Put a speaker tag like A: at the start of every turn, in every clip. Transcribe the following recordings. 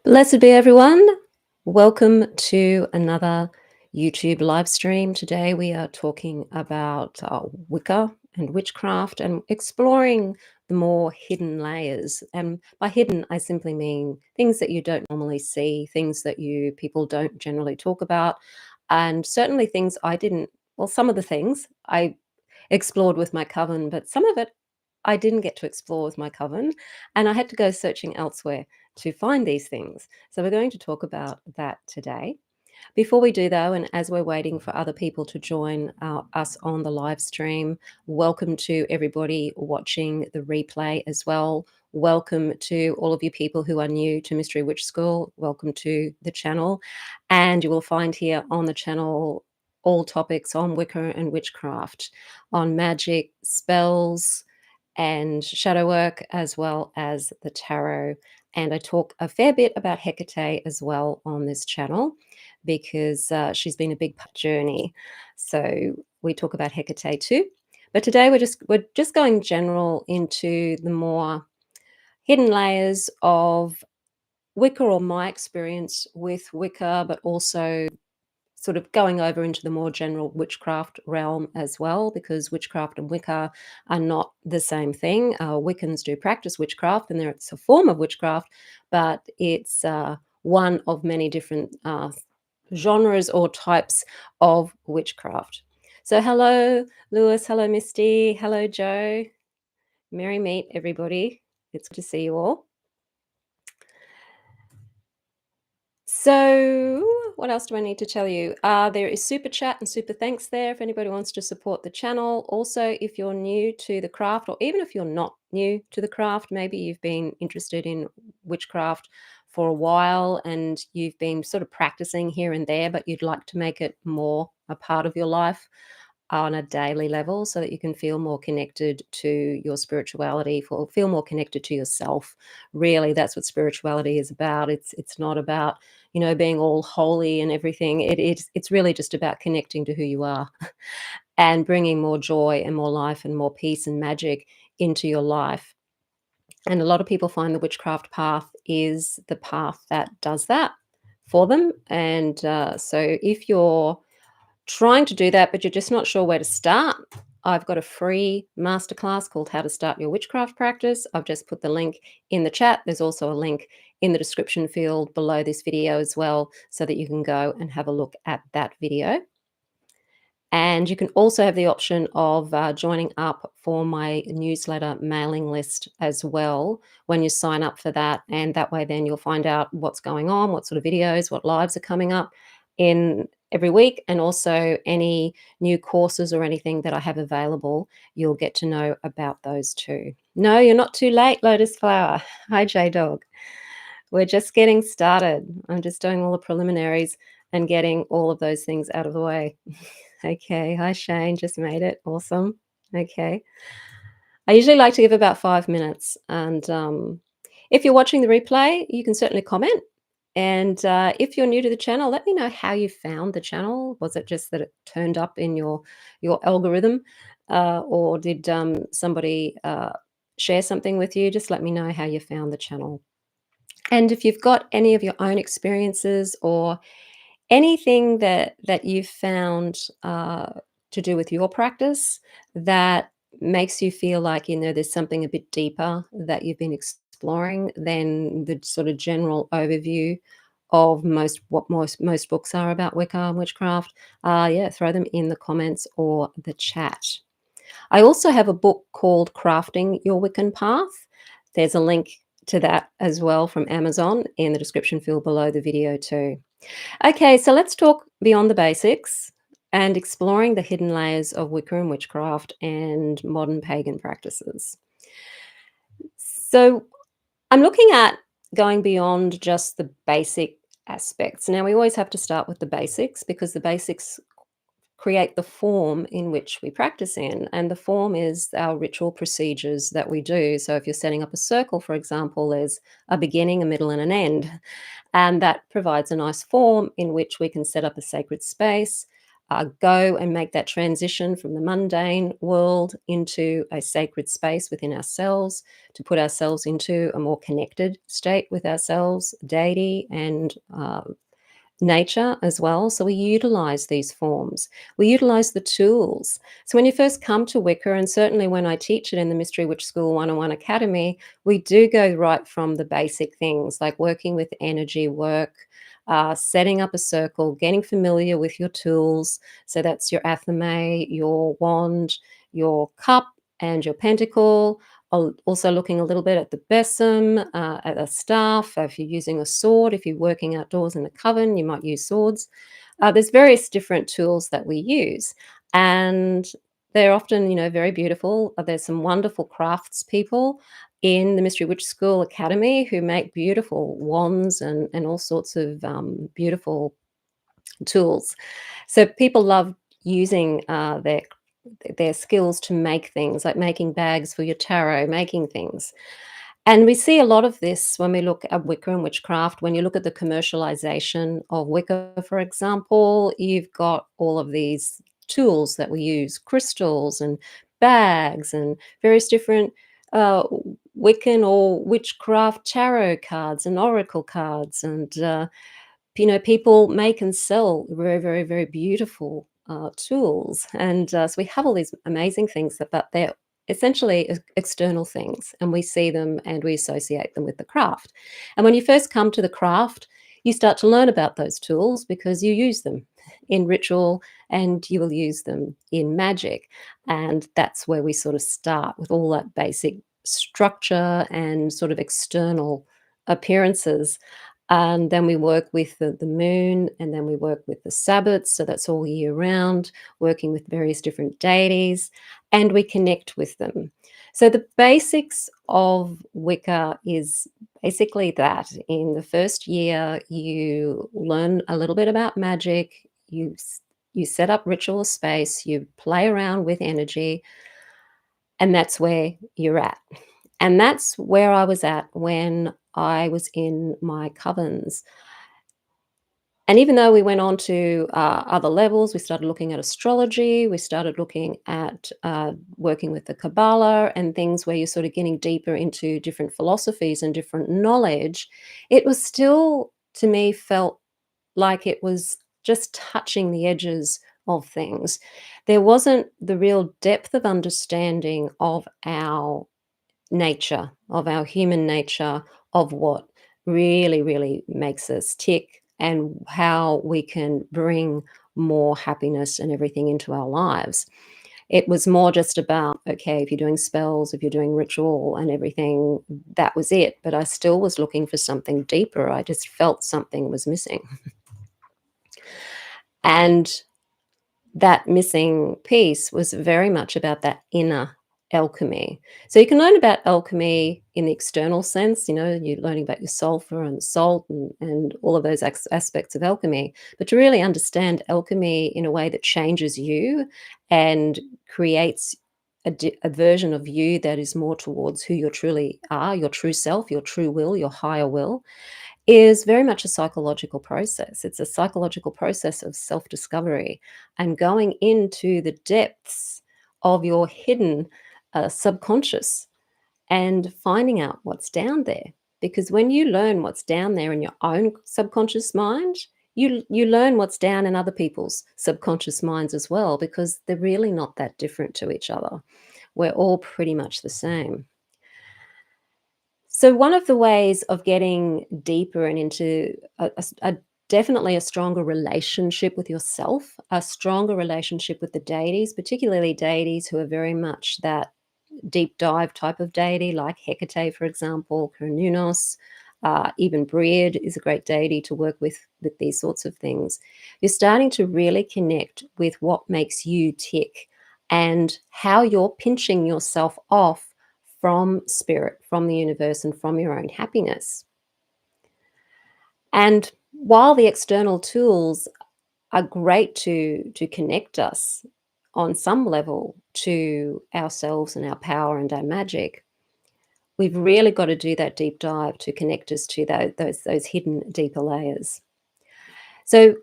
A: Blessed be everyone. Welcome to another YouTube live stream. Today we are talking about Wicca and witchcraft and exploring the more hidden layers. And by hidden, I simply mean things that you don't normally see, things that people don't generally talk about, and certainly things I didn't. Well, some of the things I explored with my coven, but some of it I didn't get to explore with my coven, and I had to go searching elsewhere to find these things. So we're going to talk about that today. Before we do, though, and as we're waiting for other people to join us on the live stream, welcome to everybody watching the replay as well. Welcome to all of you people who are new to Mystery Witch School. Welcome to the channel. And you will find here on the channel all topics on Wicca and witchcraft, on magic, spells, and shadow work, as well as the tarot. And I talk a fair bit about Hecate as well on this channel because she's been a big journey. So we talk about Hecate too. But today we're just going general into the more hidden layers of Wicca, or my experience with Wicca, but also sort of going over into the more general witchcraft realm as well, because witchcraft and Wicca are not the same thing. Wiccans do practice witchcraft, and it's a form of witchcraft, but it's one of many different genres or types of witchcraft. So hello, Lewis. Hello, Misty. Hello, Joe. Merry meet, everybody. It's good to see you all. So what else do I need to tell you? There is super chat and super thanks there if anybody wants to support the channel. Also, if you're new to the craft, or even if you're not new to the craft, maybe you've been interested in witchcraft for a while and you've been sort of practicing here and there, but you'd like to make it more a part of your life on a daily level so that you can feel more connected to your spirituality, feel more connected to yourself. Really, that's what spirituality is about. It's not about, being all holy and everything. It's really just about connecting to who you are and bringing more joy and more life and more peace and magic into your life. And a lot of people find the witchcraft path is the path that does that for them. And so if you're trying to do that, but you're just not sure where to start, I've got a free masterclass called How to Start Your Witchcraft Practice. I've just put the link in the chat. There's also a link in the description field below this video as well, so that you can go and have a look at that video. And you can also have the option of joining up for my newsletter mailing list as well when you sign up for that. And that way then you'll find out what's going on, what sort of videos, what lives are coming up in every week, and also any new courses or anything that I have available, you'll get to know about those too. No, you're not too late, Lotus Flower. Hi, J-Dog. We're just getting started. I'm just doing all the preliminaries and getting all of those things out of the way. Okay. Hi, Shane. Just made it. Awesome. Okay. I usually like to give about 5 minutes. And if you're watching the replay, you can certainly comment. And if you're new to the channel, let me know how you found the channel. Was it just that it turned up in your algorithm? Or did somebody share something with you? Just let me know how you found the channel. And if you've got any of your own experiences or anything that you've found to do with your practice that makes you feel like, there's something a bit deeper that you've been exploring than the sort of general overview of what most books are about Wicca and witchcraft, throw them in the comments or the chat. I also have a book called Crafting Your Wiccan Path. There's a link to that as well from Amazon in the description field below the video too. Okay, so let's talk beyond the basics and exploring the hidden layers of Wicca and witchcraft and modern pagan practices. So I'm looking at going beyond just the basic aspects. Now, we always have to start with the basics because the basics create the form in which we practice in, and the form is our ritual procedures that we do. So if you're setting up a circle, for example, there's a beginning, a middle, and an end. And that provides a nice form in which we can set up a sacred space, go and make that transition from the mundane world into a sacred space within ourselves, to put ourselves into a more connected state with ourselves, deity, and nature as well. So we utilize these forms, we utilize the tools. So when you first come to Wicca, and certainly when I teach it in the Mystery Witch School 101 Academy, we do go right from the basic things like working with energy work, setting up a circle, getting familiar with your tools. So that's your athame, your wand, your cup, and your pentacle. Also looking a little bit at the besom, at a staff. If you're using a sword, if you're working outdoors in a coven, you might use swords. There's various different tools that we use, and they're often, very beautiful. There's some wonderful crafts people in the Mystery Witch School Academy who make beautiful wands and all sorts of beautiful tools. So people love using their skills to make things, like making bags for your tarot, making things. And we see a lot of this when we look at Wicca and witchcraft. When you look at the commercialization of Wicca, for example, you've got all of these tools that we use, crystals and bags and various different uh, Wiccan or witchcraft tarot cards and oracle cards and people make and sell very, very, very beautiful tools, and so we have all these amazing things but they're essentially external things, and we see them and we associate them with the craft. And when you first come to the craft, you start to learn about those tools because you use them in ritual and you will use them in magic, and that's where we sort of start with all that basic structure and sort of external appearances, and then we work with the moon, and then we work with the Sabbats. So that's all year round, working with various different deities, and we connect with them. So the basics of Wicca is basically that. In the first year, you learn a little bit about magic, you set up ritual space, you play around with energy, and that's where you're at. And that's where I was at when I was in my covens. And even though we went on to other levels, we started looking at astrology, we started looking at working with the Kabbalah and things where you're sort of getting deeper into different philosophies and different knowledge, it was still, to me, felt like it was just touching the edges of things. There wasn't the real depth of understanding of our nature, of our human nature, of what really, really makes us tick and how we can bring more happiness and everything into our lives. It was more just about, okay, if you're doing spells, if you're doing ritual and everything, that was it. But I still was looking for something deeper. I just felt something was missing. And that missing piece was very much about that inner alchemy. So you can learn about alchemy in the external sense, you're learning about your sulfur and salt and all of those aspects of alchemy. But to really understand alchemy in a way that changes you and creates a version of you that is more towards who you truly are, your true self, your true will, your higher will, is very much a psychological process. It's a psychological process of self discovery and going into the depths of your hidden subconscious and finding out what's down there. Because when you learn what's down there in your own subconscious mind, you learn what's down in other people's subconscious minds as well, because they're really not that different to each other. We're all pretty much the same. So one of the ways of getting deeper and into definitely a stronger relationship with yourself, a stronger relationship with the deities, particularly deities who are very much that deep dive type of deity, like Hecate, for example, Cernunnos, even Breed is a great deity to work with these sorts of things. You're starting to really connect with what makes you tick and how you're pinching yourself off from spirit, from the universe, and from your own happiness. And while the external tools are great to connect us on some level to ourselves and our power and our magic, we've really got to do that deep dive to connect us to those hidden deeper layers. So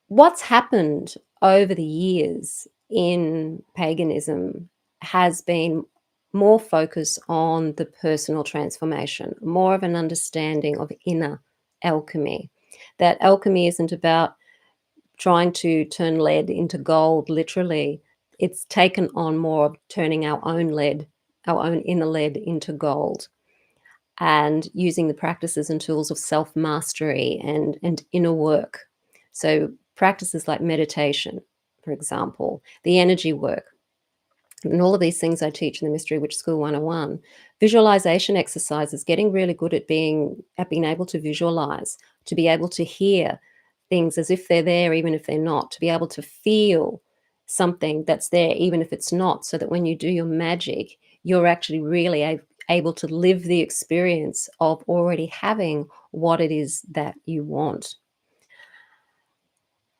A: what's happened over the years in paganism has been more focus on the personal transformation, more of an understanding of inner alchemy. That alchemy isn't about trying to turn lead into gold, literally. It's taken on more of turning our own lead, our own inner lead into gold, and using the practices and tools of self-mastery and inner work. So practices like meditation, for example, the energy work, and all of these things I teach in the Mystery Witch School 101. Visualization exercises, getting really good at being able to visualize, to be able to hear things as if they're there, even if they're not, to be able to feel something that's there, even if it's not, so that when you do your magic, you're actually really able to live the experience of already having what it is that you want.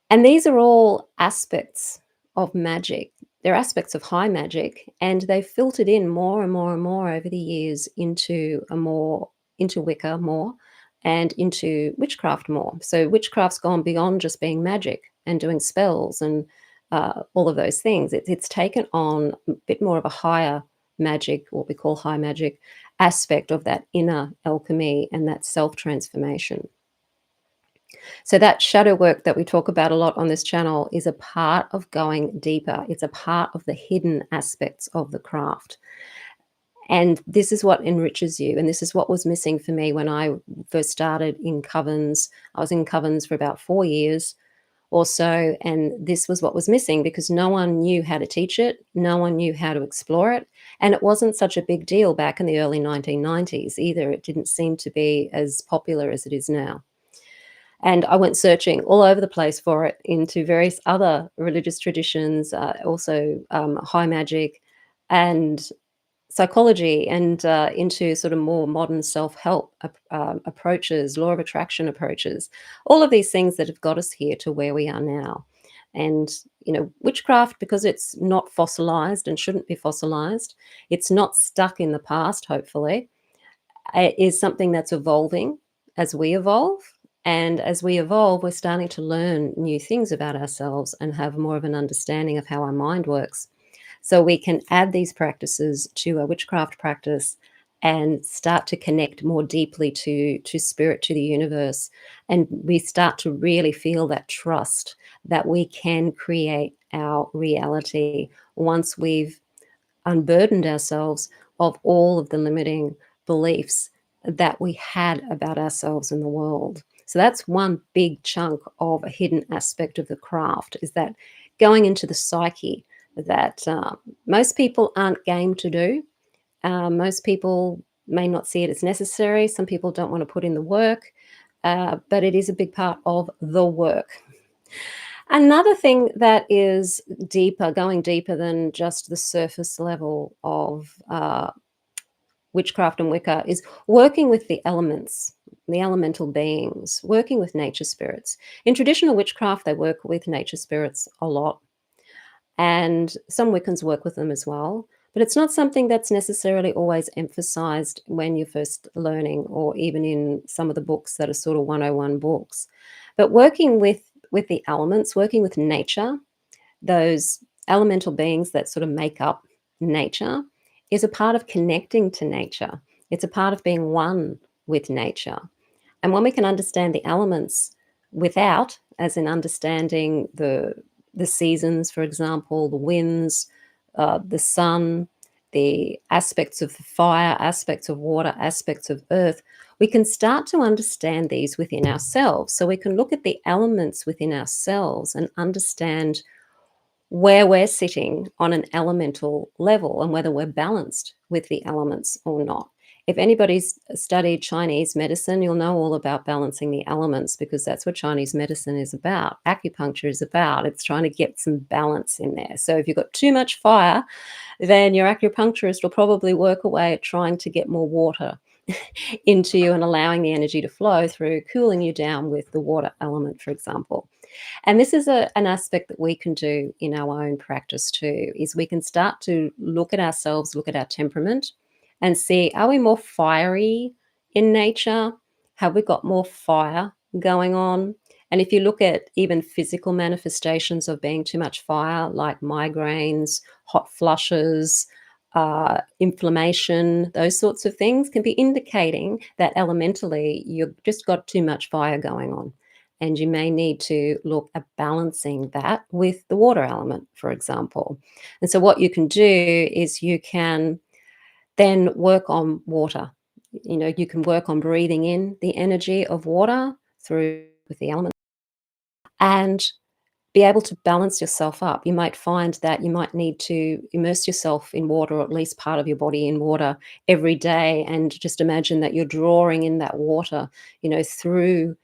A: And these are all aspects of magic. They're aspects of high magic, and they've filtered in more and more and more over the years into Wicca more and into witchcraft more. So witchcraft's gone beyond just being magic and doing spells and all of those things. It's taken on a bit more of a higher magic, what we call high magic, aspect of that inner alchemy and that self transformation. So that shadow work that we talk about a lot on this channel is a part of going deeper. It's a part of the hidden aspects of the craft. And this is what enriches you. And this is what was missing for me when I first started in covens. I was in covens for about 4 years or so. And this was what was missing because no one knew how to teach it. No one knew how to explore it. And it wasn't such a big deal back in the early 1990s either. It didn't seem to be as popular as it is now. And I went searching all over the place for it into various other religious traditions, also high magic and psychology, and into sort of more modern self-help approaches, law of attraction approaches, all of these things that have got us here to where we are now. And, witchcraft, because it's not fossilized and shouldn't be fossilized, it's not stuck in the past, hopefully, is something that's evolving as we evolve. And as we evolve, we're starting to learn new things about ourselves and have more of an understanding of how our mind works. So we can add these practices to a witchcraft practice and start to connect more deeply to spirit, to the universe. And we start to really feel that trust that we can create our reality once we've unburdened ourselves of all of the limiting beliefs that we had about ourselves and the world. So that's one big chunk of a hidden aspect of the craft, is that going into the psyche that most people aren't game to do. Most people may not see it as necessary. Some people don't want to put in the work, but it is a big part of the work. Another thing that is deeper, going deeper than just the surface level of witchcraft and Wicca, is working with the elements, the elemental beings, working with nature spirits. In traditional witchcraft, they work with nature spirits a lot, and some Wiccans work with them as well. But it's not something that's necessarily always emphasized when you're first learning, or even in some of the books that are sort of 101 books. But working with the elements, working with nature, those elemental beings that sort of make up nature, is a part of connecting to nature. It's a part of being one with nature. And when we can understand the elements without, as in understanding the seasons, for example, the winds, the sun, the aspects of fire, aspects of water, aspects of earth, we can start to understand these within ourselves. So we can look at the elements within ourselves and understand where we're sitting on an elemental level and whether we're balanced with the elements or not. If anybody's studied Chinese medicine, you'll know all about balancing the elements, because that's what Chinese medicine is about. Acupuncture is about. It's trying to get some balance in there. So if you've got too much fire, then your acupuncturist will probably work away at trying to get more water into you and allowing the energy to flow through, cooling you down with the water element, for example. And this is an aspect that we can do in our own practice too, is we can start to look at ourselves, look at our temperament, and see, are we more fiery in nature? Have we got more fire going on? And if you look at even physical manifestations of being too much fire, like migraines, hot flushes, inflammation, those sorts of things can be indicating that elementally you've just got too much fire going on. And you may need to look at balancing that with the water element, for example. And so, what you can do is you can then work on water. You can work on breathing in the energy of water through with the element and be able to balance yourself up. You might find that you might need to immerse yourself in water, or at least part of your body in water every day. And just imagine that you're drawing in that water, through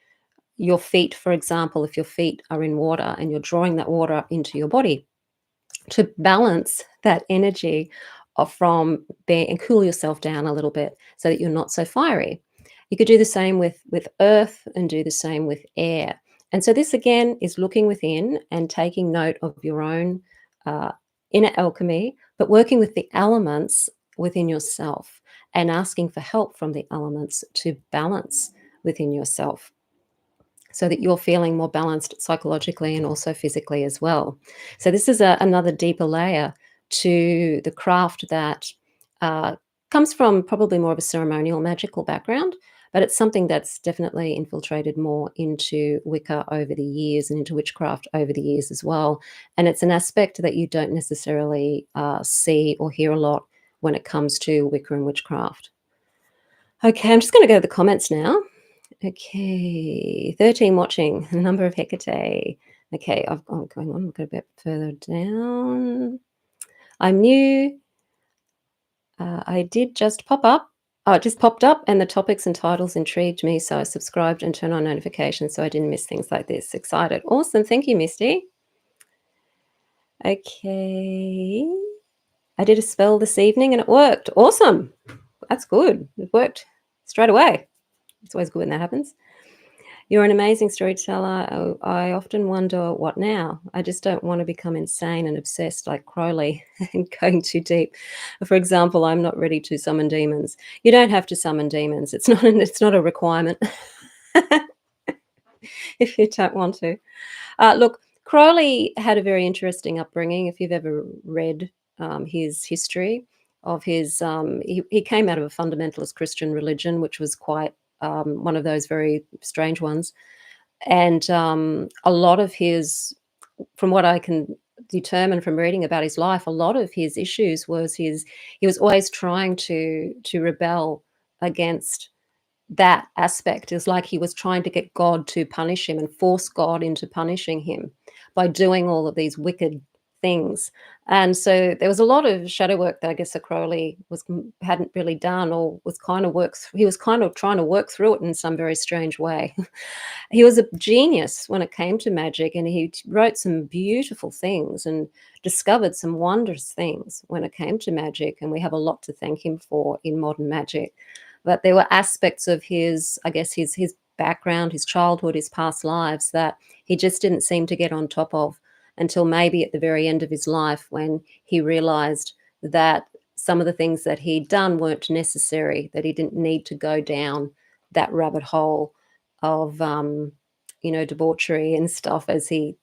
A: your feet, for example. If your feet are in water and you're drawing that water up into your body to balance that energy from being and cool yourself down a little bit so that you're not so fiery. You could do the same with earth and do the same with air. And so this again is looking within and taking note of your own uh, inner alchemy, but working with the elements within yourself and asking for help from the elements to balance within yourself so that you're feeling more balanced psychologically and also physically as well. So this is another deeper layer to the craft that uh, comes from probably more of a ceremonial magical background, but it's something that's definitely infiltrated more into Wicca over the years and into witchcraft over the years as well. And it's an aspect that you don't necessarily see or hear a lot when it comes to Wicca and witchcraft. Okay, I'm just going to go to the comments now. Okay, 13 watching, the number of Hecate. Okay, I'm going on, we'll go a bit further down. I'm new. I did just pop up. Oh, it just popped up, and the topics and titles intrigued me, so I subscribed and turned on notifications so I didn't miss things like this. Excited. Awesome. Thank you, Misty. Okay. I did a spell this evening and it worked. Awesome. That's good. It worked straight away. It's always good when that happens. You're an amazing storyteller. I often wonder, what now? I just don't want to become insane and obsessed like Crowley and going too deep. For example, I'm not ready to summon demons. You don't have to summon demons. It's not a requirement if you don't want to. Look, Crowley had a very interesting upbringing. If you've ever read his history of his, he came out of a fundamentalist Christian religion, which was quite one of those very strange ones. And a lot of his, from what I can determine from reading about his life, a lot of his issues was he was always trying to rebel against that aspect. Is like he was trying to get God to punish him and force God into punishing him by doing all of these wicked things. And so there was a lot of shadow work that I guess that Crowley hadn't really done, or was kind of he was kind of trying to work through it in some very strange way. He was a genius when it came to magic, and he wrote some beautiful things and discovered some wondrous things when it came to magic, and we have a lot to thank him for in modern magic. But there were aspects of his, I guess, his background, his childhood, his past lives that he just didn't seem to get on top of until maybe at the very end of his life, when he realized that some of the things that he'd done weren't necessary, that he didn't need to go down that rabbit hole of debauchery and stuff as he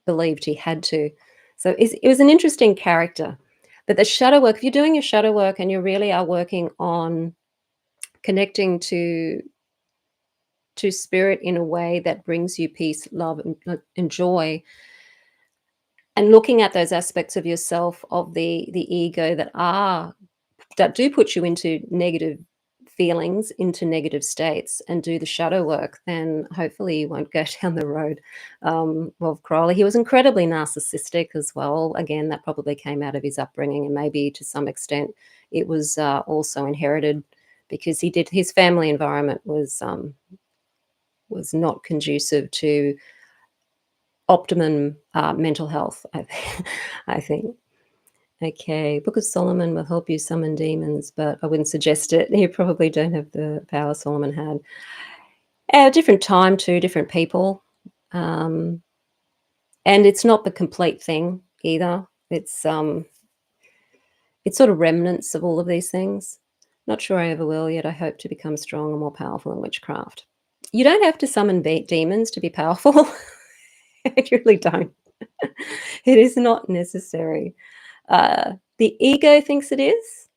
A: believed he had to. So it was an interesting character. But the shadow work, if you're doing your shadow work and you really are working on connecting to spirit in a way that brings you peace, love, and joy, and looking at those aspects of yourself, of the ego that do put you into negative feelings, into negative states, and do the shadow work, then hopefully you won't go down the road of Crowley. He was incredibly narcissistic as well. Again, that probably came out of his upbringing, and maybe to some extent it was also inherited, because his family environment was not conducive to optimum mental health, I think. Okay, Book of Solomon will help you summon demons, but I wouldn't suggest it. You probably don't have the power Solomon had. At a different time too, different people. And it's not the complete thing either. It's sort of remnants of all of these things. Not sure I ever will, yet I hope to become strong and more powerful in witchcraft. You don't have to summon demons to be powerful. You really don't. It is not necessary. The ego thinks it is,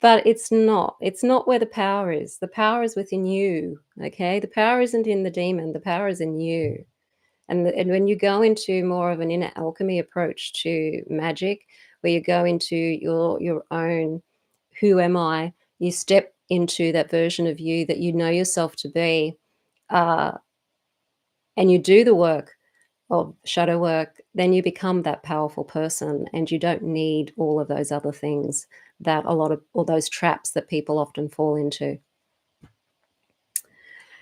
A: but it's not. It's not where the power is. The power is within you, okay? The power isn't in the demon, the power is in you. And when you go into more of an inner alchemy approach to magic, where you go into your own who am I, you step into that version of you that you know yourself to be, uh, and you do the work of shadow work, then you become that powerful person and you don't need all of those other things that a lot of all those traps that people often fall into.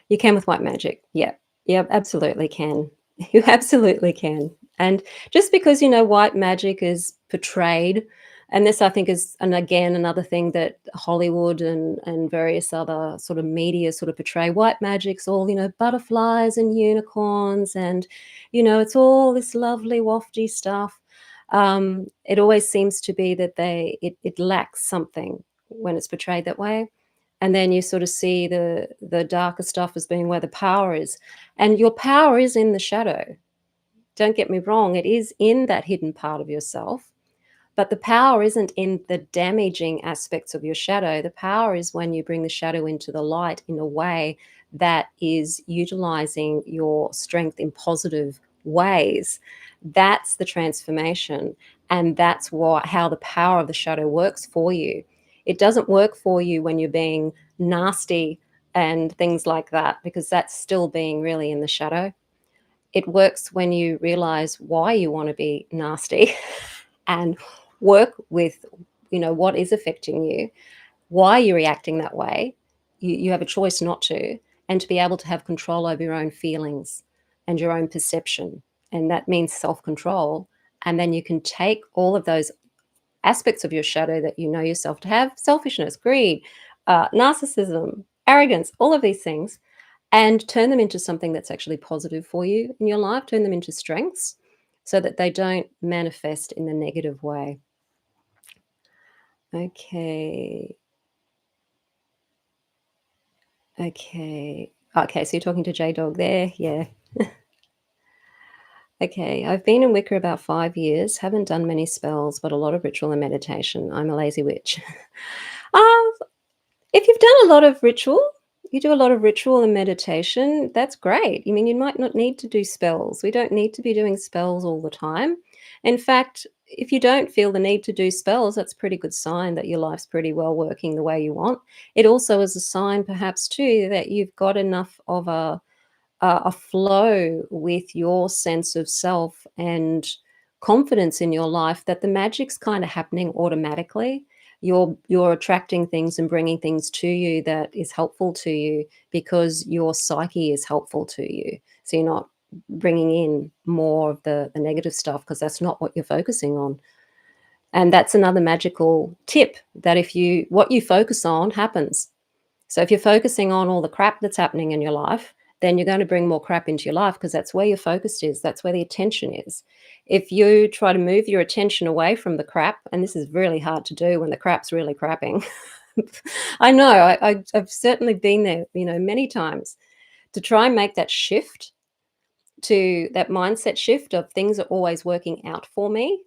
A: You can with white magic. Yeah. Yeah, absolutely can. You absolutely can. And just because, white magic is portrayed, and this I think is, and again, another thing that Hollywood and various other sort of media sort of portray white magic's all, butterflies and unicorns and, it's all this lovely wafty stuff. It always seems to be that it lacks something when it's portrayed that way, and then you sort of see the darker stuff as being where the power is, and your power is in the shadow. Don't get me wrong, it is in that hidden part of yourself, but the power isn't in the damaging aspects of your shadow. The power is when you bring the shadow into the light in a way that is utilizing your strength in positive ways. That's the transformation. And that's how the power of the shadow works for you. It doesn't work for you when you're being nasty and things like that, because that's still being really in the shadow. It works when you realize why you want to be nasty and work with, what is affecting you, why you're reacting that way. You have a choice not to, and to be able to have control over your own feelings and your own perception. And that means self-control. And then you can take all of those aspects of your shadow that you know yourself to have: selfishness, greed, narcissism, arrogance, all of these things, and turn them into something that's actually positive for you in your life, turn them into strengths so that they don't manifest in the negative way. Okay. Okay. Okay, so you're talking to J-Dog there? Yeah. Okay. I've been in Wicca about 5 years, haven't done many spells, but a lot of ritual and meditation. I'm a lazy witch. Um, if you've done a lot of ritual, you do a lot of ritual and meditation, that's great. I mean, you might not need to do spells. We don't need to be doing spells all the time. In fact, if you don't feel the need to do spells, that's a pretty good sign that your life's pretty well working the way you want. It also is a sign, perhaps, too, that you've got enough of a flow with your sense of self and confidence in your life that the magic's kind of happening automatically. You're attracting things and bringing things to you that is helpful to you because your psyche is helpful to you. So you're not bringing in more of the negative stuff because that's not what you're focusing on. And that's another magical tip, that if you what you focus on happens. So if you're focusing on all the crap that's happening in your life, then you're going to bring more crap into your life because that's where your focus is. That's where the attention is. If you try to move your attention away from the crap, and this is really hard to do when the crap's really crapping. I know, I've certainly been there, many times, to try and make that shift, to that mindset shift of things are always working out for me,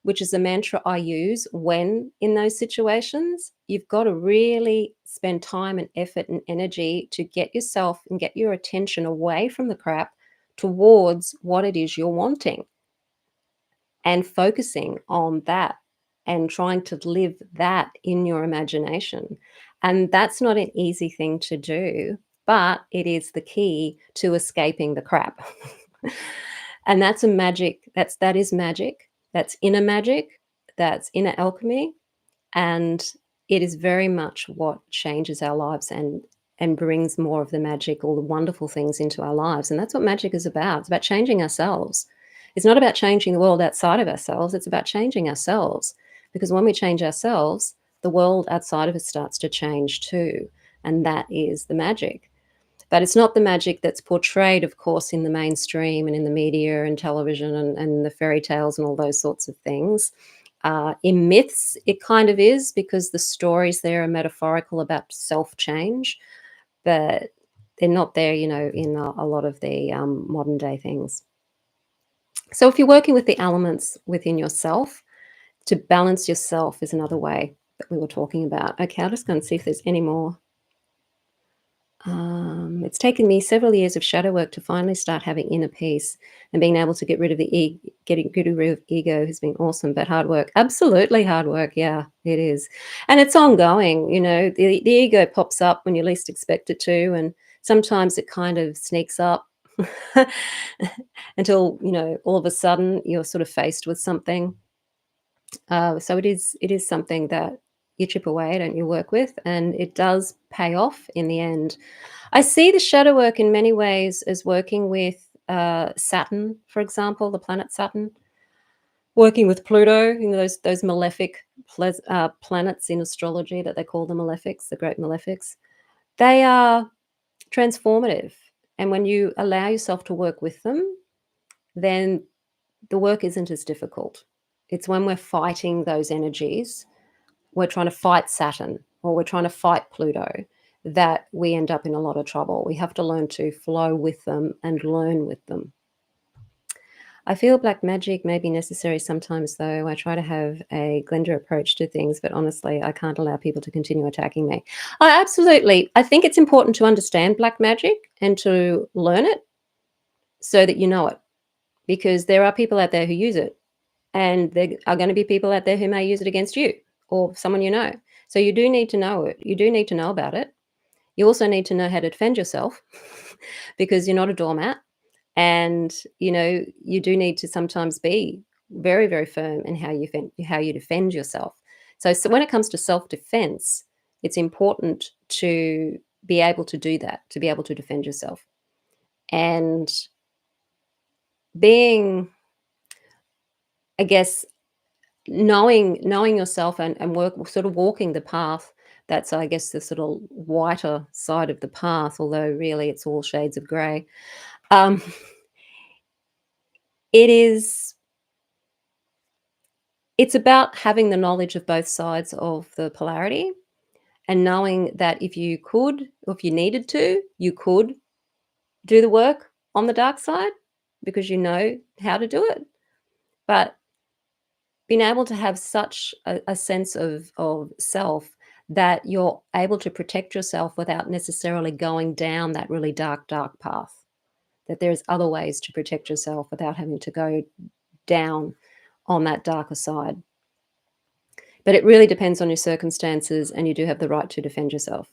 A: which is a mantra I use when in those situations. You've got to really spend time and effort and energy to get yourself and get your attention away from the crap towards what it is you're wanting, and focusing on that and trying to live that in your imagination. And that's not an easy thing to do, but it is the key to escaping the crap. And that's a magic. That is magic. That's inner magic. That's inner alchemy. And it is very much what changes our lives and brings more of the magic, all the wonderful things into our lives. And that's what magic is about. It's about changing ourselves. It's not about changing the world outside of ourselves. It's about changing ourselves. Because when we change ourselves, the world outside of us starts to change too. And that is the magic. But it's not the magic that's portrayed, of course, in the mainstream and in the media and television and the fairy tales and all those sorts of things. In myths, it kind of is, because the stories there are metaphorical about self-change. But they're not there, you know, in a lot of the modern day things. So if you're working with the elements within yourself, to balance yourself is another way that we were talking about. Okay, I'll just go and see if there's any more. It's taken me several years of shadow work to finally start having inner peace, and being able to get rid of getting rid of ego has been awesome, but hard work. Absolutely hard work. Yeah, it is. And it's ongoing. You know, the ego pops up when you least expect it to. And sometimes it kind of sneaks up until, you know, all of a sudden you're sort of faced with something. So it is something that you chip away at and you work with, and it does pay off in the end. I see the shadow work in many ways as working with Saturn, for example, the planet Saturn, working with Pluto, you know, those malefic planets in astrology that they call the malefics, the great malefics. They are transformative, and when you allow yourself to work with them, then the work isn't as difficult. It's when we're fighting those energies, we're trying to fight Saturn or we're trying to fight Pluto, that we end up in a lot of trouble. We have to learn to flow with them and learn with them. I feel black magic may be necessary sometimes, though. I try to have a Glenda approach to things, but honestly, I can't allow people to continue attacking me. Absolutely. I think it's important to understand black magic and to learn it so that you know it, because there are people out there who use it, and there are going to be people out there who may use it against you or someone you know. So you do need to know it. You do need to know about it. You also need to know how to defend yourself because you're not a doormat. And, you know, you do need to sometimes be very, very firm in how you defend yourself. So when it comes to self-defense, it's important to be able to do that, to be able to defend yourself. And being, I guess, knowing yourself and work sort of walking the path, that's, I guess, the sort of whiter side of the path, although really it's all shades of gray. Um, it is it's about having the knowledge of both sides of the polarity, and knowing that if you could, or if you needed to, you could do the work on the dark side because you know how to do it. But being able to have such a sense of self that you're able to protect yourself without necessarily going down that really dark path. That there's other ways to protect yourself without having to go down on that darker side. But it really depends on your circumstances, and you do have the right to defend yourself.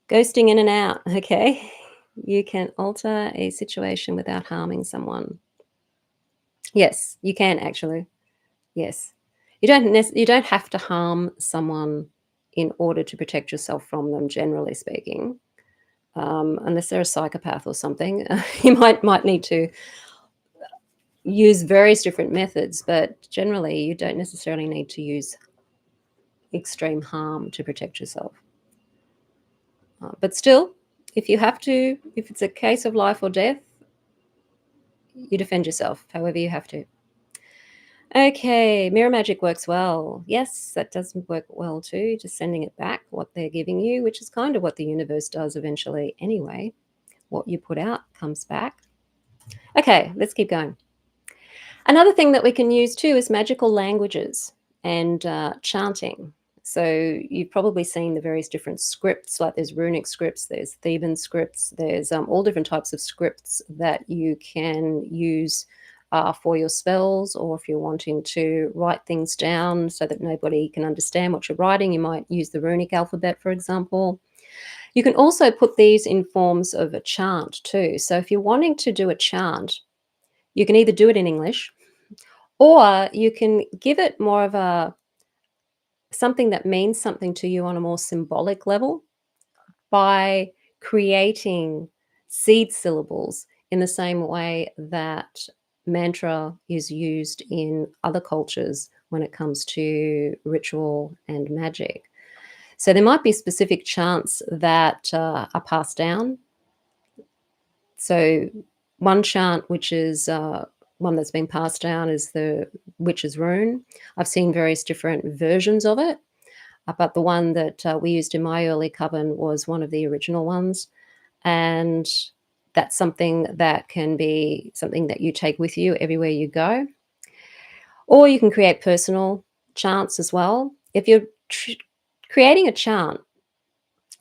A: Ghosting in and out, okay? You can alter a situation without harming someone. Yes, you can actually. Yes. You don't have to harm someone in order to protect yourself from them, generally speaking, unless they're a psychopath or something. You might need to use various different methods, but generally, you don't necessarily need to use extreme harm to protect yourself. But still, if you have to, if it's a case of life or death, you defend yourself however you have to. Okay, mirror magic works well. Yes, that does work well too, just sending it back, what they're giving you, which is kind of what the universe does eventually anyway. What you put out comes back. Okay, let's keep going. Another thing that we can use too is magical languages and chanting. So you've probably seen the various different scripts, like there's runic scripts, there's Theban scripts, there's all different types of scripts that you can use for your spells, or if you're wanting to write things down so that nobody can understand what you're writing, you might use the runic alphabet, for example. You can also put these in forms of a chant too. So if you're wanting to do a chant, you can either do it in English, or you can give it more of a something that means something to you on a more symbolic level by creating seed syllables in the same way that mantra is used in other cultures when it comes to ritual and magic. So there might be specific chants that are passed down. So one chant, which is one that's been passed down, is the Witch's Rune. I've seen various different versions of it. but the one that we used in my early coven was one of the original ones. And that's something that can be something that you take with you everywhere you go. Or you can create personal chants as well. If you're creating a chant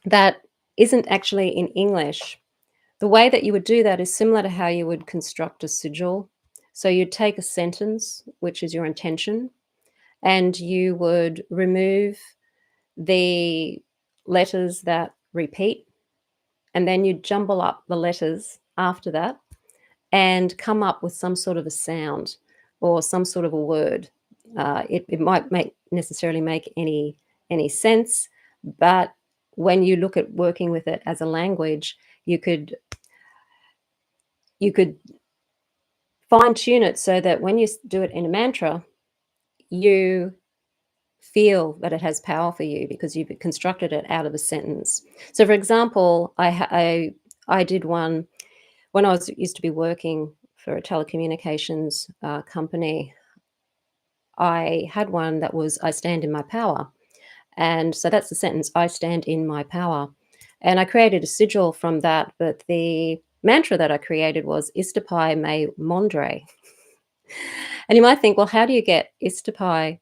A: that isn't actually in English, the way that you would do that is similar to how you would construct a sigil. So you'd take a sentence, which is your intention, and you would remove the letters that repeat, and then you'd jumble up the letters after that and come up with some sort of a sound or some sort of a word. It might make necessarily make any sense, but when you look at working with it as a language, you could fine tune it so that when you do it in a mantra, you feel that it has power for you because you've constructed it out of a sentence. So, for example, I did one when I was used to be working for a telecommunications company. I had one that was "I stand in my power," and so that's the sentence, "I stand in my power," and I created a sigil from that. But the mantra that I created was "Istapai me mondre," and you might think, well, how do you get Istape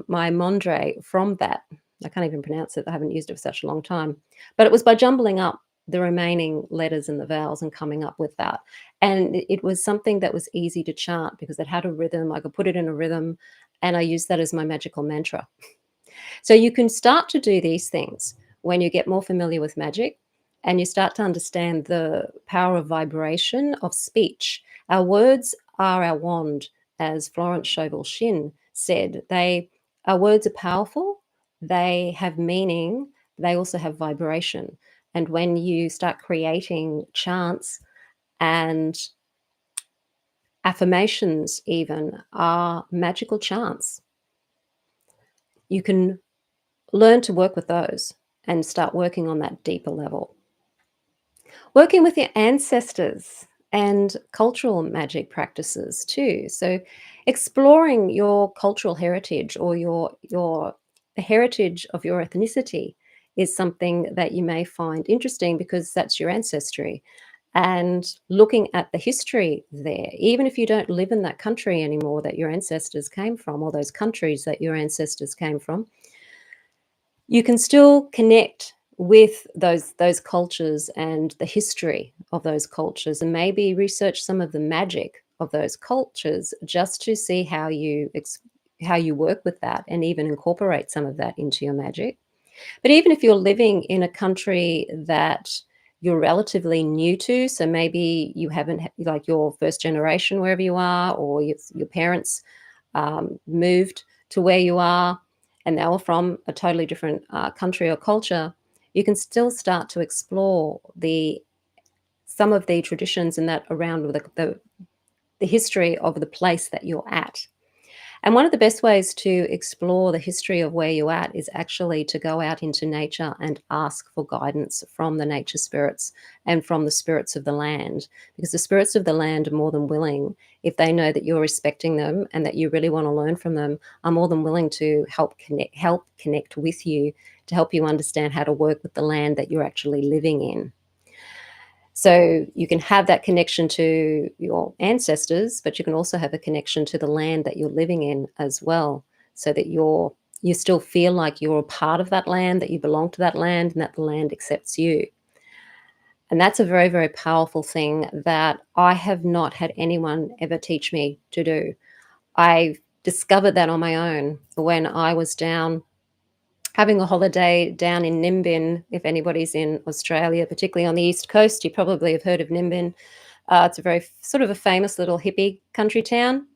A: my mondre from that? I can't even pronounce it. I haven't used it for such a long time. But it was by jumbling up the remaining letters and the vowels and coming up with that. And it was something that was easy to chant because it had a rhythm. I could put it in a rhythm, and I used that as my magical mantra. So you can start to do these things when you get more familiar with magic and you start to understand the power of vibration of speech. Our words are our wand, as Florence Scovel Shinn said. Our words are powerful, they have meaning, they also have vibration. And when you start creating chants and affirmations, even are magical chants, you can learn to work with those and start working on that deeper level. Working with your ancestors and cultural magic practices too. So exploring your cultural heritage or the heritage of your ethnicity is something that you may find interesting because that's your ancestry. And looking at the history there, even if you don't live in that country anymore that your ancestors came from, or those countries that your ancestors came from, you can still connect with those cultures and the history of those cultures, and maybe research some of the magic of those cultures just to see how you work with that and even incorporate some of that into your magic. But even if you're living in a country that you're relatively new to, so maybe you haven't like your first generation wherever you are, or your parents moved to where you are and they were from a totally different country or culture, you can still start to explore some of the traditions and that around the history of the place that you're at. And one of the best ways to explore the history of where you're at is actually to go out into nature and ask for guidance from the nature spirits and from the spirits of the land. Because the spirits of the land are more than willing, if they know that you're respecting them and that you really want to learn from them, are more than willing to help connect with you, to help you understand how to work with the land that you're actually living in. So you can have that connection to your ancestors, but you can also have a connection to the land that you're living in as well, so that you still feel like you're a part of that land, that you belong to that land, and that the land accepts you. And that's a very, very powerful thing that I have not had anyone ever teach me to do. I discovered that on my own when I was down having a holiday down in Nimbin. If anybody's in Australia, particularly on the East Coast, you probably have heard of Nimbin. It's a very sort of a famous little hippie country town,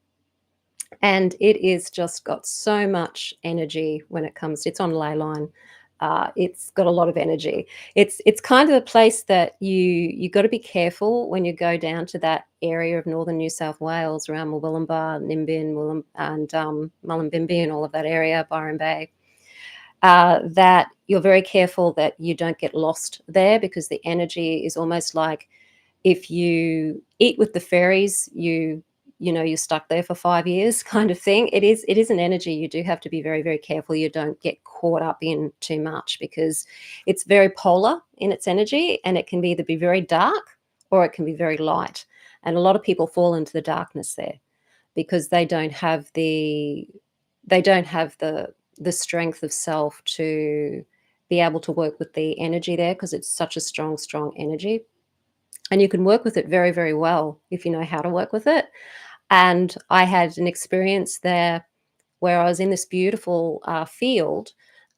A: and it is just got so much energy when it comes. It's on ley line. It's got a lot of energy. It's kind of a place that you got to be careful when you go down to that area of northern New South Wales around Murwillumbah, Nimbin, and Mullumbimby, and all of that area, Byron Bay. That you're very careful that you don't get lost there, because the energy is almost like if you eat with the fairies, you you're stuck there for 5 years kind of thing. It is an energy you do have to be very, very careful you don't get caught up in too much, because it's very polar in its energy, and it can either be very dark or it can be very light. And a lot of people fall into the darkness there because they don't have the strength of self to be able to work with the energy there, because it's such a strong, strong energy. And you can work with it very, very well if you know how to work with it. And I had an experience there where I was in this beautiful field,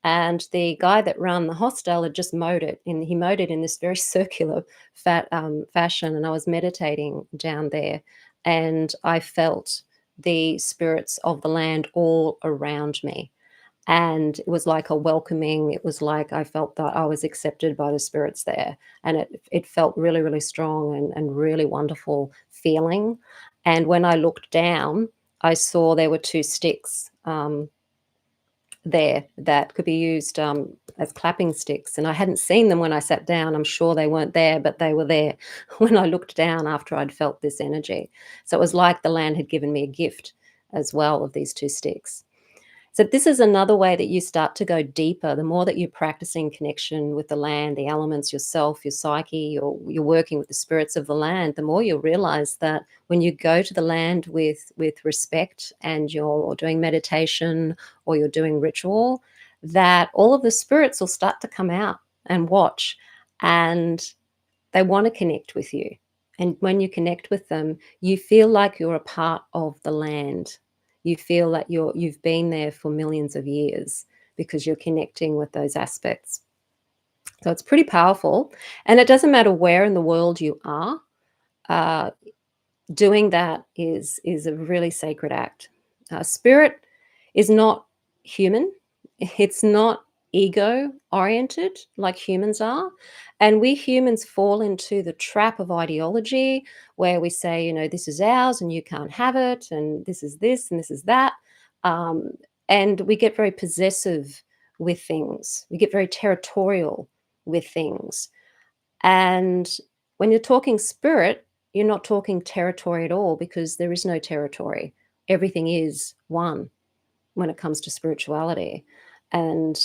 A: and the guy that ran the hostel had just mowed it, and he mowed it in this very circular fashion. And I was meditating down there, and I felt the spirits of the land all around me. And it was like a welcoming. It was like I felt that I was accepted by the spirits there, and it felt really, really strong and really wonderful feeling. And when I looked down, I saw there were two sticks there that could be used as clapping sticks, and I hadn't seen them when I sat down. I'm sure they weren't there, but they were there when I looked down after I'd felt this energy. So it was like the land had given me a gift as well of these two sticks. So this is another way that you start to go deeper. The more that you're practicing connection with the land, the elements, yourself, your psyche, or you're working with the spirits of the land, the more you'll realize that when you go to the land with respect, and you're doing meditation or you're doing ritual, that all of the spirits will start to come out and watch, and they want to connect with you. And when you connect with them, you feel like you're a part of the land. You feel that you've been there for millions of years because you're connecting with those aspects. So it's pretty powerful. And it doesn't matter where in the world you are, uh, doing that is a really sacred act. Spirit is not human. It's not ego oriented like humans are. And we humans fall into the trap of ideology, where we say, this is ours and you can't have it, and this and this is that. Um, and we get very possessive with things. We get very territorial with things. And when you're talking spirit, you're not talking territory at all, because there is no territory. Everything is one when it comes to spirituality. And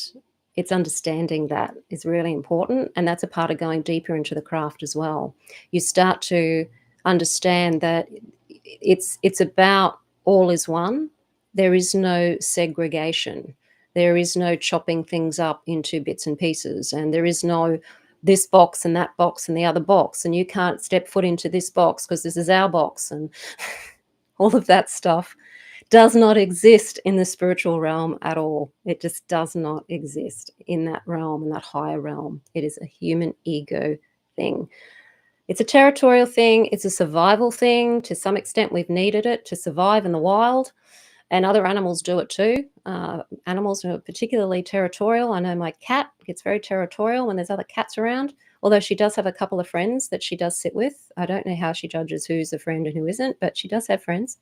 A: it's understanding that is really important. And that's a part of going deeper into the craft as well. You start to understand that it's about all is one. There is no segregation. There is no chopping things up into bits and pieces. And there is no this box and that box and the other box. And you can't step foot into this box because this is our box. And all of that stuff does not exist in the spiritual realm at all. It just does not exist in that realm, in that higher realm. It is a human ego thing. It's a territorial thing. It's a survival thing. To some extent, we've needed it to survive in the wild, and other animals do it too. Animals are particularly territorial. I know my cat gets very territorial when there's other cats around, although she does have a couple of friends that she does sit with. I don't know how she judges who's a friend and who isn't, but she does have friends.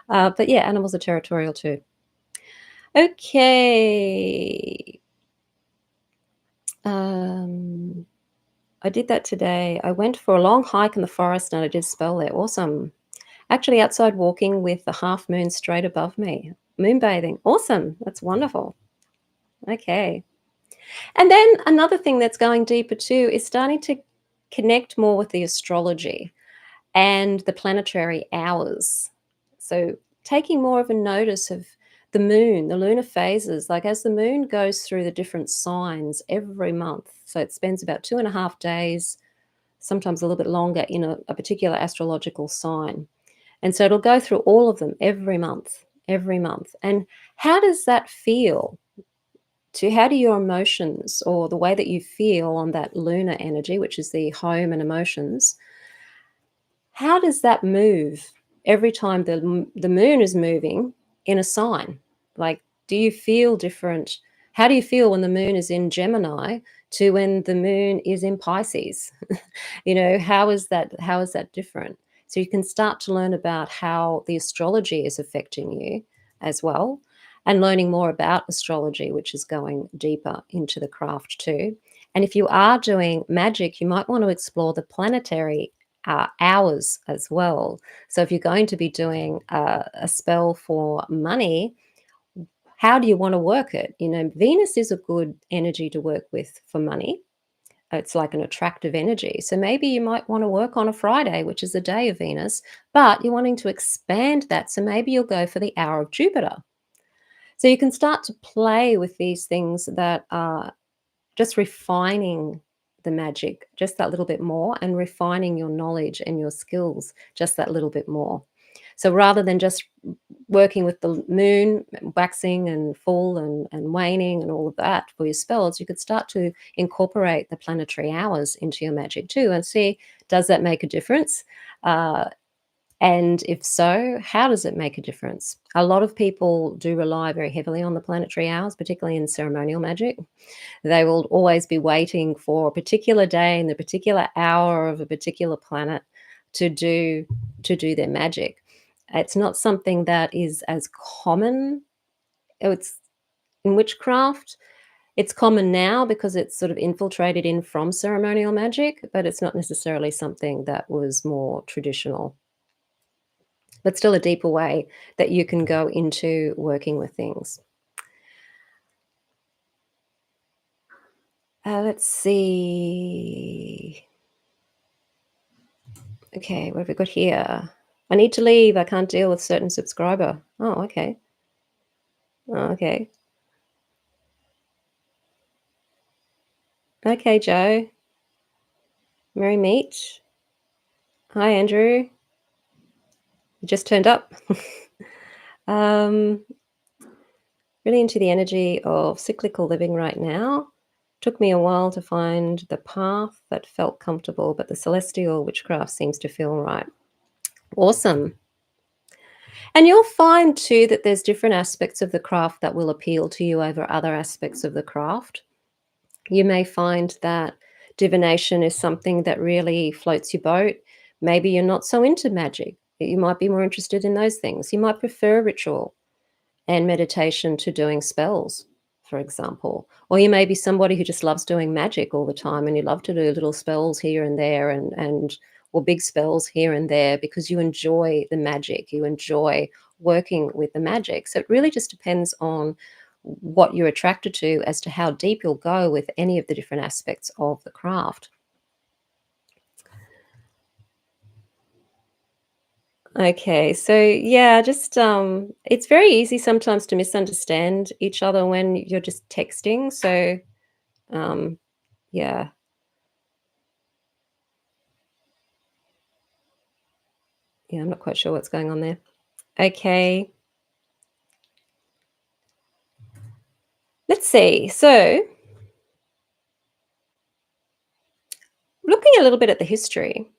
A: But yeah, animals are territorial too. Okay. I did that today. I went for a long hike in the forest and I did a spell there. Awesome. Actually outside walking with the half moon straight above me. Moonbathing. Awesome. That's wonderful. Okay. And then another thing that's going deeper too is starting to connect more with the astrology and the planetary hours. So taking more of a notice of the moon, the lunar phases, like as the moon goes through the different signs every month. So it spends about 2.5 days, sometimes a little bit longer, in a particular astrological sign. And so it'll go through all of them every month, every month. And how does that feel? How do your emotions, or the way that you feel on that lunar energy, which is the home and emotions, how does that move every time the moon is moving in a sign? Like, do you feel different? How do you feel when the moon is in Gemini to when the moon is in Pisces? How is that different? So you can start to learn about how the astrology is affecting you as well, and learning more about astrology, which is going deeper into the craft too. And if you are doing magic, you might want to explore the planetary hours as well. So if you're going to be doing a spell for money, how do you want to work it? You know, Venus is a good energy to work with for money. It's like an attractive energy. So maybe you might want to work on a Friday, which is a day of Venus, but you're wanting to expand that. So maybe you'll go for the hour of Jupiter. So you can start to play with these things that are just refining the magic just that little bit more and refining your knowledge and your skills just that little bit more. So rather than just working with the moon, waxing and full and waning and all of that for your spells, you could start to incorporate the planetary hours into your magic too and see, does that make a difference? Uh, and if so, how does it make a difference? A lot of people do rely very heavily on the planetary hours, particularly in ceremonial magic. They will always be waiting for a particular day and the particular hour of a particular planet to do to do their magic. It's not something that is as common. It's in witchcraft. It's common now because it's sort of infiltrated in from ceremonial magic, but it's not necessarily something that was more traditional. But still a deeper way that you can go into working with things. Let's see. Okay, what have we got here? I need to leave. I can't deal with certain subscriber. Oh, okay. Oh, okay. Okay, Joe. Merry meet. Hi, Andrew. You just turned up. um, really into the energy of cyclical living right now. Took me a while to find the path that felt comfortable, but the celestial witchcraft seems to feel right. Awesome. And you'll find too that there's different aspects of the craft that will appeal to you over other aspects of the craft. You may find that divination is something that really floats your boat. Maybe you're not so into magic. You might be more interested in those things. You might prefer ritual and meditation to doing spells, for example. Or you may be somebody who just loves doing magic all the time and you love to do little spells here and there and or big spells here and there because you enjoy the magic. You enjoy working with the magic. So it really just depends on what you're attracted to as to how deep you'll go with any of the different aspects of the craft. Okay, so yeah, just it's very easy sometimes to misunderstand each other when you're just texting. So um yeah, yeah, I'm not quite sure what's going on there. Okay, let's see. So looking a little bit at the history,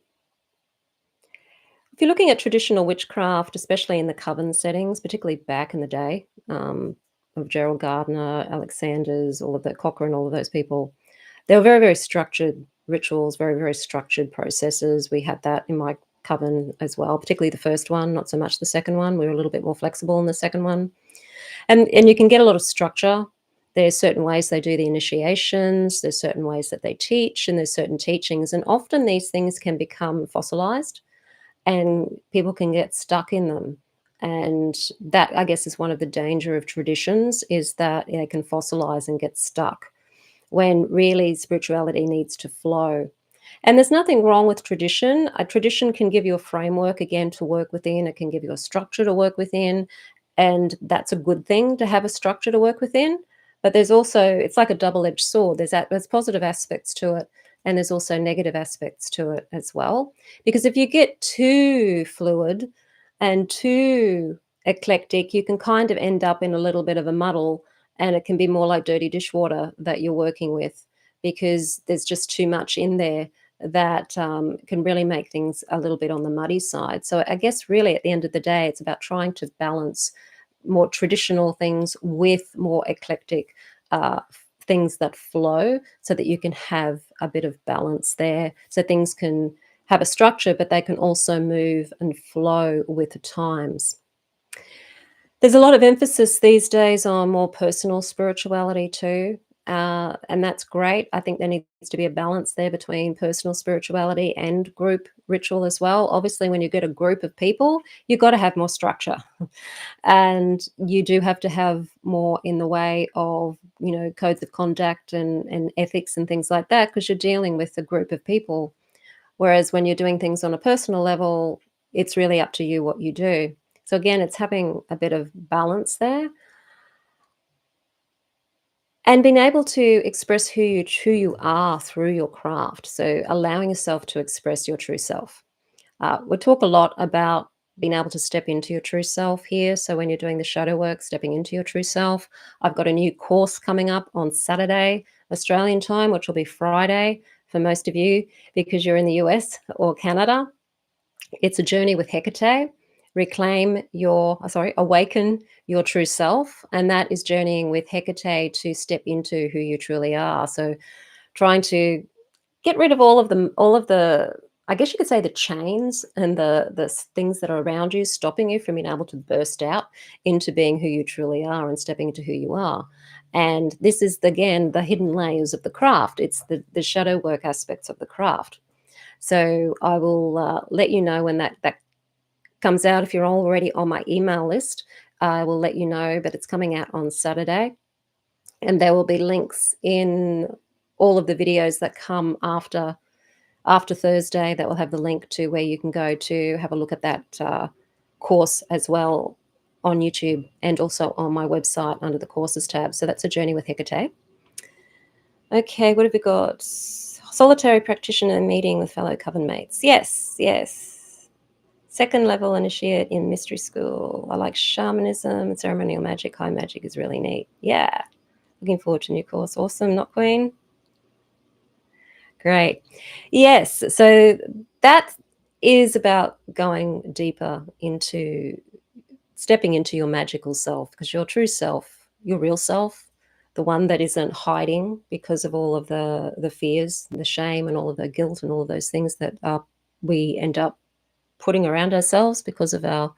A: if you're looking at traditional witchcraft, especially in the coven settings, particularly back in the day, of Gerald Gardner, Alexander's, all of that, Cochrane, all of those people, they were very, very structured rituals, very, very structured processes. We had that in my coven as well, particularly the first one, not so much the second one. We were a little bit more flexible in the second one. And you can get a lot of structure. There's certain ways they do the initiations, there's certain ways that they teach, and there's certain teachings. And often these things can become fossilized and people can get stuck in them. And that, I guess, is one of the danger of traditions is that they can fossilize and get stuck when really spirituality needs to flow. And there's nothing wrong with tradition. A tradition can give you a framework again to work within, it can give you a structure to work within, and that's a good thing to have a structure to work within. But there's also, it's like a double-edged sword. There's positive aspects to it, and there's also negative aspects to it as well. Because if you get too fluid and too eclectic, you can kind of end up in a little bit of a muddle, and it can be more like dirty dishwater that you're working with because there's just too much in there that can really make things a little bit on the muddy side. So I guess really at the end of the day, it's about trying to balance more traditional things with more eclectic things that flow so that you can have a bit of balance there. So things can have a structure, but they can also move and flow with the times. There's a lot of emphasis these days on more personal spirituality too. and that's great. I think there needs to be a balance there between personal spirituality and group ritual as well. Obviously, when you get a group of people, you've got to have more structure. And you do have to have more in the way of, codes of conduct and ethics and things like that, because you're dealing with a group of people. Whereas when you're doing things on a personal level, it's really up to you what you do. So again, it's having a bit of balance there and being able to express who you are through your craft. So allowing yourself to express your true self. We talk a lot about being able to step into your true self here. So when you're doing the shadow work, stepping into your true self, I've got a new course coming up on Saturday, Australian time, which will be Friday for most of you because you're in the US or Canada. It's a journey with Hecate. Awaken your true self. And that is journeying with Hecate to step into who you truly are. So trying to get rid of all of the I guess you could say the chains and the things that are around you, stopping you from being able to burst out into being who you truly are and stepping into who you are. And this is again the hidden layers of the craft. It's the shadow work aspects of the craft. So I will let you know when that comes out. If you're already on my email list, I will let you know. But it's coming out on Saturday, and there will be links in all of the videos that come after Thursday that will have the link to where you can go to have a look at that course as well on YouTube and also on my website under the courses tab. So that's a journey with Hecate. Okay, what have we got? Solitary practitioner meeting with fellow coven mates. Yes, yes. Second level initiate in mystery school. I like shamanism and ceremonial magic. High magic is really neat. Yeah. Looking forward to new course. Awesome, not queen. Great. Yes. So that is about going deeper into stepping into your magical self, because your true self, your real self, the one that isn't hiding because of all of the fears, the shame, and all of the guilt and all of those things that we end up putting around ourselves because of our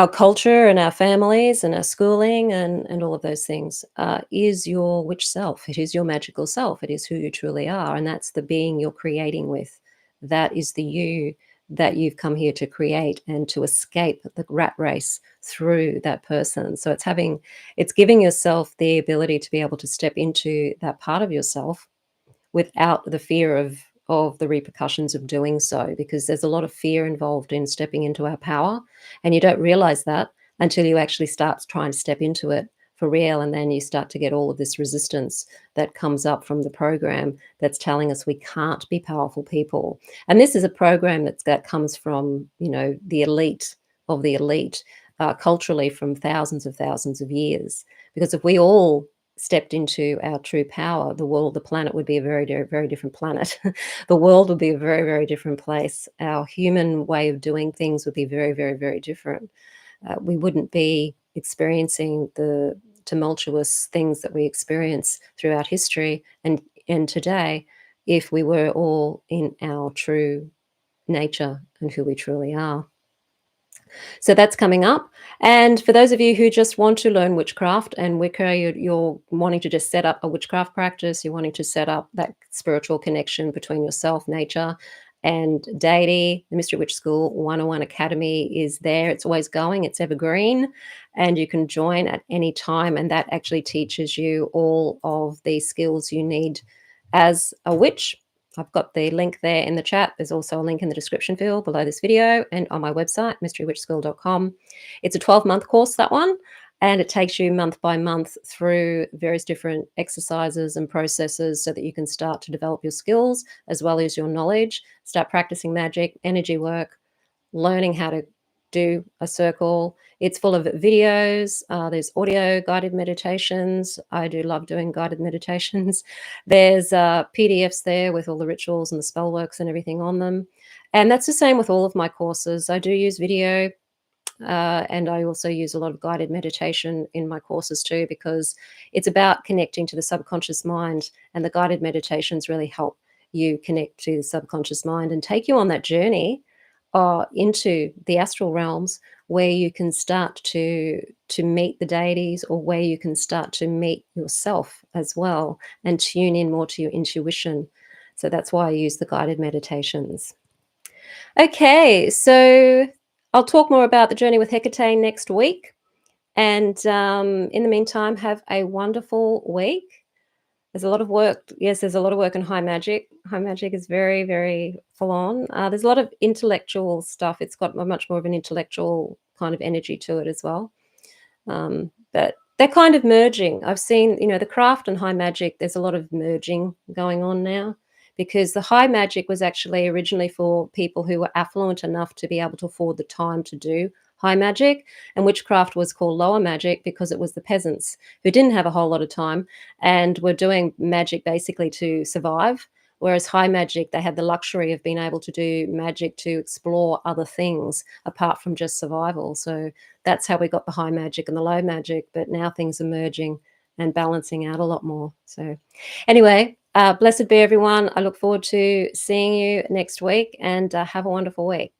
A: culture and our families and our schooling and all of those things is your witch self. It is your magical self. It is who you truly are. And that's the being you're creating with. That is the you that you've come here to create and to escape the rat race through that person. So it's giving yourself the ability to be able to step into that part of yourself without the fear of the repercussions of doing so, because there's a lot of fear involved in stepping into our power, and you don't realize that until you actually start trying to step into it for real, and then you start to get all of this resistance that comes up from the program that's telling us we can't be powerful people. And this is a program that comes from the elite of the elite, culturally, from thousands of years, because if we all stepped into our true power, the planet would be a very, very different planet. The world would be a very, very different place. Our human way of doing things would be very, very, very different. We wouldn't be experiencing the tumultuous things that we experience throughout history and today if we were all in our true nature and who we truly are. So that's coming up. And for those of you who just want to learn witchcraft and Wicca, you're wanting to just set up a witchcraft practice, you're wanting to set up that spiritual connection between yourself, nature, and deity, the Mystery Witch School 101 Academy is there. It's always going, it's evergreen, and you can join at any time. And that actually teaches you all of the skills you need as a witch. I've got the link there in the chat. There's also a link in the description field below this video and on my website, mysterywitchschool.com. It's a 12-month course, that one, and it takes you month by month through various different exercises and processes so that you can start to develop your skills as well as your knowledge, start practicing magic, energy work, learning how to do a circle. It's full of videos. There's audio guided meditations. I do love doing guided meditations. There's PDFs there with all the rituals and the spell works and everything on them. And that's the same with all of my courses. I do use video, and I also use a lot of guided meditation in my courses too, because it's about connecting to the subconscious mind, and the guided meditations really help you connect to the subconscious mind and take you on that journey into the astral realms where you can start to meet the deities, or where you can start to meet yourself as well and tune in more to your intuition. So that's why I use the guided meditations. Okay, so I'll talk more about the journey with Hecate next week. And in the meantime, have a wonderful week. There's a lot of work. Yes, there's a lot of work in high magic. High magic is very, very full on. There's a lot of intellectual stuff. It's got a much more of an intellectual kind of energy to it as well. But they're kind of merging. I've seen, the craft and high magic, there's a lot of merging going on now, because the high magic was actually originally for people who were affluent enough to be able to afford the time to do high magic, and witchcraft was called lower magic because it was the peasants who didn't have a whole lot of time and were doing magic basically to survive. Whereas high magic, they had the luxury of being able to do magic to explore other things apart from just survival. So that's how we got the high magic and the low magic, but now things are merging and balancing out a lot more. So anyway, blessed be everyone. I look forward to seeing you next week, and have a wonderful week.